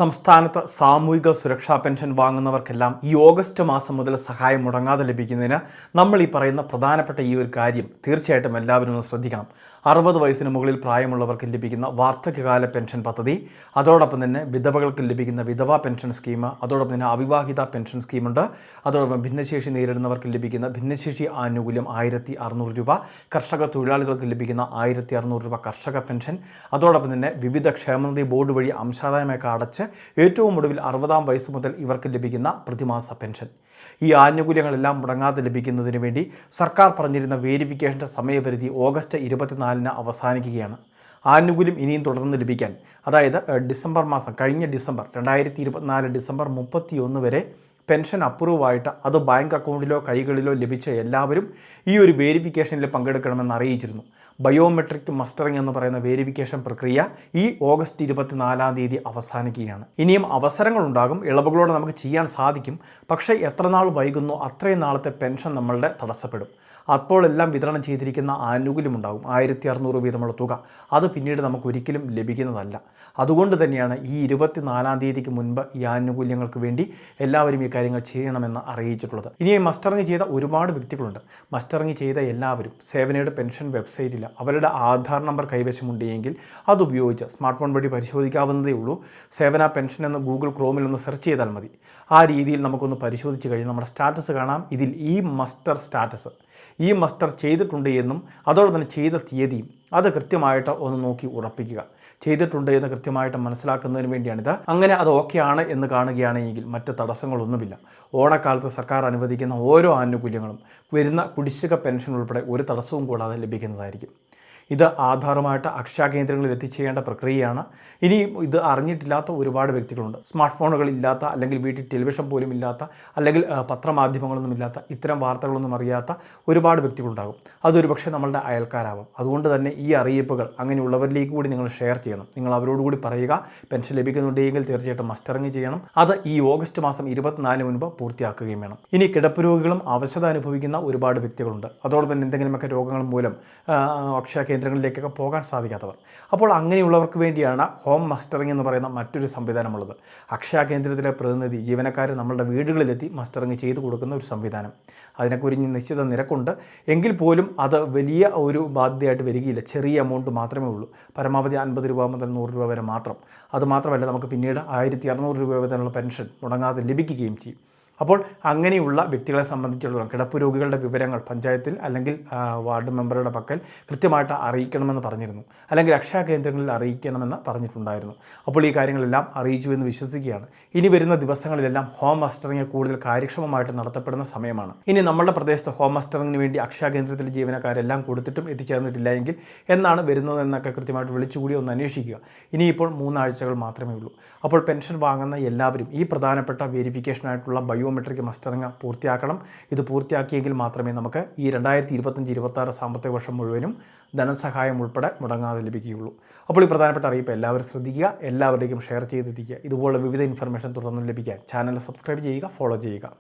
സംസ്ഥാനത്ത് സാമൂഹിക സുരക്ഷാ പെൻഷൻ വാങ്ങുന്നവർക്കെല്ലാം ഈ ഓഗസ്റ്റ് മാസം മുതൽ സഹായം മുടങ്ങാതെ ലഭിക്കുന്നതിന് നമ്മൾ ഈ പറയുന്ന പ്രധാനപ്പെട്ട ഈ ഒരു കാര്യം തീർച്ചയായിട്ടും എല്ലാവരും ഒന്ന് ശ്രദ്ധിക്കണം. 60 വയസ്സിന് മുകളിൽ പ്രായമുള്ളവർക്ക് ലഭിക്കുന്ന വാർദ്ധക്യകാല പെൻഷൻ പദ്ധതി, അതോടൊപ്പം തന്നെ വിധവകൾക്ക് ലഭിക്കുന്ന വിധവാ പെൻഷൻ സ്കീം, അതോടൊപ്പം തന്നെ അവിവാഹിത പെൻഷൻ സ്കീമുണ്ട്. അതോടൊപ്പം ഭിന്നശേഷി നേരിടുന്നവർക്ക് ലഭിക്കുന്ന ഭിന്നശേഷി ആനുകൂല്യം 1600 രൂപ, കർഷക തൊഴിലാളികൾക്ക് ലഭിക്കുന്ന 1600 രൂപ കർഷക പെൻഷൻ, അതോടൊപ്പം തന്നെ വിവിധ ക്ഷേമനിധി ബോർഡ് വഴി അംശാദായമൊക്കെ അടച്ച് ഏറ്റവും ഒടുവിൽ 60-ാം വയസ്സ് മുതൽ ഇവർക്ക് ലഭിക്കുന്ന പ്രതിമാസ പെൻഷൻ. ഈ ആനുകൂല്യങ്ങളെല്ലാം മുടങ്ങാതെ ലഭിക്കുന്നതിന് വേണ്ടി സർക്കാർ പറഞ്ഞിരുന്ന വേരിഫിക്കേഷൻ്റെ സമയപരിധി ഓഗസ്റ്റ് 24-ന് അവസാനിക്കുകയാണ്. ആനുകൂല്യം ഇനിയും തുടർന്ന് ലഭിക്കാൻ, അതായത് ഡിസംബർ മാസം, കഴിഞ്ഞ ഡിസംബർ 2024 ഡിസംബർ 31 വരെ പെൻഷൻ അപ്രൂവായിട്ട് അത് ബാങ്ക് അക്കൗണ്ടിലോ കൈകളിലോ ലഭിച്ച എല്ലാവരും ഈ ഒരു വേരിഫിക്കേഷനിൽ പങ്കെടുക്കണമെന്ന് അറിയിച്ചിരുന്നു. ബയോമെട്രിക് മസ്റ്ററിംഗ് എന്ന് പറയുന്ന വേരിഫിക്കേഷൻ പ്രക്രിയ ഈ ഓഗസ്റ്റ് 24-ാം തീയതി അവസാനിക്കുകയാണ്. ഇനിയും അവസരങ്ങളുണ്ടാകും, ഇളവുകളോടെ നമുക്ക് ചെയ്യാൻ സാധിക്കും. പക്ഷേ എത്ര നാൾ വൈകുന്നു അത്രയും നാളത്തെ പെൻഷൻ നമ്മളുടെ തടസ്സപ്പെടും. അപ്പോൾ എല്ലാം വിതരണം ചെയ്തിരിക്കുന്ന ആനുകൂല്യമുണ്ടാകും, 1600 വീതമുള്ള തുക. അത് പിന്നീട് നമുക്ക് ഒരിക്കലും ലഭിക്കുന്നതല്ല. അതുകൊണ്ട് തന്നെയാണ് ഈ 24-ാം തീയതിക്ക് മുൻപ് ഈ ആനുകൂല്യങ്ങൾക്ക് വേണ്ടി എല്ലാവരും ഈ കാര്യങ്ങൾ ചെയ്യണമെന്ന് അറിയിച്ചിട്ടുള്ളത്. ഇനി മസ്റ്ററിങ് ചെയ്ത ഒരുപാട് വ്യക്തികളുണ്ട്. മസ്റ്ററിങ് ചെയ്ത എല്ലാവരും സേവനയുടെ പെൻഷൻ വെബ്സൈറ്റിൽ അവരുടെ ആധാർ നമ്പർ കൈവശമുണ്ടെങ്കിൽ അതുപയോഗിച്ച് സ്മാർട്ട് ഫോൺ വഴി പരിശോധിക്കാവുന്നതേ ഉള്ളൂ. സേവന പെൻഷൻ എന്ന് ഗൂഗിൾ ക്രോമിൽ ഒന്ന് സെർച്ച് ചെയ്താൽ മതി. ആ രീതിയിൽ നമുക്കൊന്ന് പരിശോധിച്ച് കഴിഞ്ഞാൽ നമ്മുടെ സ്റ്റാറ്റസ് കാണാം. ഇതിൽ ഈ മസ്റ്റർ സ്റ്റാറ്റസ്, ഈ മസ്റ്റർ ചെയ്തിട്ടുണ്ട് എന്നും അതോടൊപ്പം തന്നെ ചെയ്ത തീയതിയും അത് കൃത്യമായിട്ട് ഒന്ന് നോക്കി ഉറപ്പിക്കുക. ചെയ്തിട്ടുണ്ട് എന്ന് കൃത്യമായിട്ട് മനസ്സിലാക്കുന്നതിന് വേണ്ടിയാണിത്. അങ്ങനെ അത് ഓക്കെയാണ് എന്ന് കാണുകയാണെങ്കിൽ മറ്റ് തടസ്സങ്ങളൊന്നുമില്ല. ഓണക്കാലത്ത് സർക്കാർ അനുവദിക്കുന്ന ഓരോ ആനുകൂല്യങ്ങളും വരുന്ന കുടിശ്ശിക പെൻഷൻ ഉൾപ്പെടെ ഒരു തടസ്സവും കൂടാതെ ലഭിക്കുന്നതായിരിക്കും. ഇത് ആധാറുമായിട്ട് അക്ഷയ കേന്ദ്രങ്ങളിൽ എത്തിച്ചേരേണ്ട പ്രക്രിയയാണ്. ഇനി ഇത് അറിഞ്ഞിട്ടില്ലാത്ത ഒരുപാട് വ്യക്തികളുണ്ട്. സ്മാർട്ട് ഫോണുകളില്ലാത്ത, അല്ലെങ്കിൽ വീട്ടിൽ ടെലിവിഷൻ പോലും ഇല്ലാത്ത, അല്ലെങ്കിൽ പത്രമാധ്യമങ്ങളൊന്നും ഇല്ലാത്ത, ഇത്തരം വാർത്തകളൊന്നും അറിയാത്ത ഒരുപാട് വ്യക്തികളുണ്ടാകും. അതൊരു പക്ഷേ നമ്മളുടെ അയൽക്കാരാവും. അതുകൊണ്ട് തന്നെ ഈ അറിയിപ്പുകൾ അങ്ങനെയുള്ളവരിലേക്ക് കൂടി നിങ്ങൾ ഷെയർ ചെയ്യണം. നിങ്ങൾ അവരോടുകൂടി പറയുക, പെൻഷൻ ലഭിക്കുന്നുണ്ടെങ്കിൽ തീർച്ചയായിട്ടും മസ്റ്ററിങ് ചെയ്യണം. അത് ഈ ഓഗസ്റ്റ് മാസം 24 മുൻപ് പൂർത്തിയാക്കുകയും വേണം. ഇനി കിടപ്പ് രോഗികളും അവശത അനുഭവിക്കുന്ന ഒരുപാട് വ്യക്തികളുണ്ട്. അതോടൊപ്പം എന്തെങ്കിലുമൊക്കെ രോഗങ്ങൾ മൂലം അക്ഷയ കേന്ദ്രങ്ങളിലേക്കൊക്കെ പോകാൻ സാധിക്കാത്തവർ. അപ്പോൾ അങ്ങനെയുള്ളവർക്ക് വേണ്ടിയാണ് ഹോം മസ്റ്ററിംഗ് എന്ന് പറയുന്ന മറ്റൊരു സംവിധാനമുള്ളത്. അക്ഷയ കേന്ദ്രത്തിലെ പ്രതിനിധി ജീവനക്കാർ നമ്മളുടെ വീടുകളിലെത്തി മസ്റ്ററിംഗ് ചെയ്തു കൊടുക്കുന്ന ഒരു സംവിധാനം. അതിനൊക്കെ ഒരു നിശ്ചിത നിരക്കുണ്ട്. എങ്കിൽ പോലും അത് വലിയ ഒരു ബാധ്യതയായിട്ട് വരികയില്ല. ചെറിയ എമൗണ്ട് മാത്രമേ ഉള്ളൂ. പരമാവധി 50 രൂപ മുതൽ 100 രൂപ വരെ മാത്രം. അതുമാത്രമല്ല, നമുക്ക് പിന്നീട് 1600 രൂപ വരെയുള്ള പെൻഷൻ മുടങ്ങാതെ ലഭിക്കുകയും ചെയ്യും. അപ്പോൾ അങ്ങനെയുള്ള വ്യക്തികളെ സംബന്ധിച്ചിടത്തോളം കിടപ്പ് രോഗികളുടെ വിവരങ്ങൾ പഞ്ചായത്തിൽ അല്ലെങ്കിൽ വാർഡ് മെമ്പറുടെ പക്കൽ കൃത്യമായിട്ട് അറിയിക്കണമെന്ന് പറഞ്ഞിരുന്നു, അല്ലെങ്കിൽ അക്ഷയ കേന്ദ്രങ്ങളിൽ അറിയിക്കണമെന്ന് പറഞ്ഞിട്ടുണ്ടായിരുന്നു. അപ്പോൾ ഈ കാര്യങ്ങളെല്ലാം അറിയിച്ചു എന്ന് വിശ്വസിക്കുകയാണ്. ഇനി വരുന്ന ദിവസങ്ങളിലെല്ലാം ഹോം മസ്റ്ററിംഗ് കൂടുതൽ കാര്യക്ഷമമായിട്ട് നടത്തപ്പെടുന്ന സമയമാണ്. ഇനി നമ്മുടെ പ്രദേശത്ത് ഹോം മസ്റ്ററിങ്ങിന് വേണ്ടി അക്ഷയ കേന്ദ്രത്തിലെ ജീവനക്കാരെല്ലാം കൊടുത്തിട്ടും എത്തിച്ചേർന്നിട്ടില്ല എങ്കിൽ എന്നാണ് വരുന്നതെന്നൊക്കെ കൃത്യമായിട്ട് വിളിച്ചുകൂടി ഒന്ന് അന്വേഷിക്കുക. ഇനിയിപ്പോൾ 3 ആഴ്ചകൾ മാത്രമേ ഉള്ളൂ. അപ്പോൾ പെൻഷൻ വാങ്ങുന്ന എല്ലാവരും ഈ പ്രധാനപ്പെട്ട വേരിഫിക്കേഷനായിട്ടുള്ള ബയോമെട്രിക് മസ്റ്ററിംഗ് പൂർത്തിയാക്കണം. ഇത് പൂർത്തിയാക്കിയെങ്കിൽ മാത്രമേ നമുക്ക് ഈ 2025-26 സാമ്പത്തിക വർഷം മുഴുവനും ധനസഹായം ഉൾപ്പെടെ മുടങ്ങാതെ ലഭിക്കുകയുള്ളൂ. അപ്പോൾ ഈ പ്രധാനപ്പെട്ട അറിയിപ്പ് എല്ലാവരും ശ്രദ്ധിക്കുക, എല്ലാവരുടെയും ഷെയർ ചെയ്തെത്തിക്കുക. ഇതുപോലെ വിവിധ ഇൻഫർമേഷൻ തുടർന്ന് ലഭിക്കാൻ ചാനൽ സബ്സ്ക്രൈബ് ചെയ്യുക, ഫോളോ ചെയ്യുക.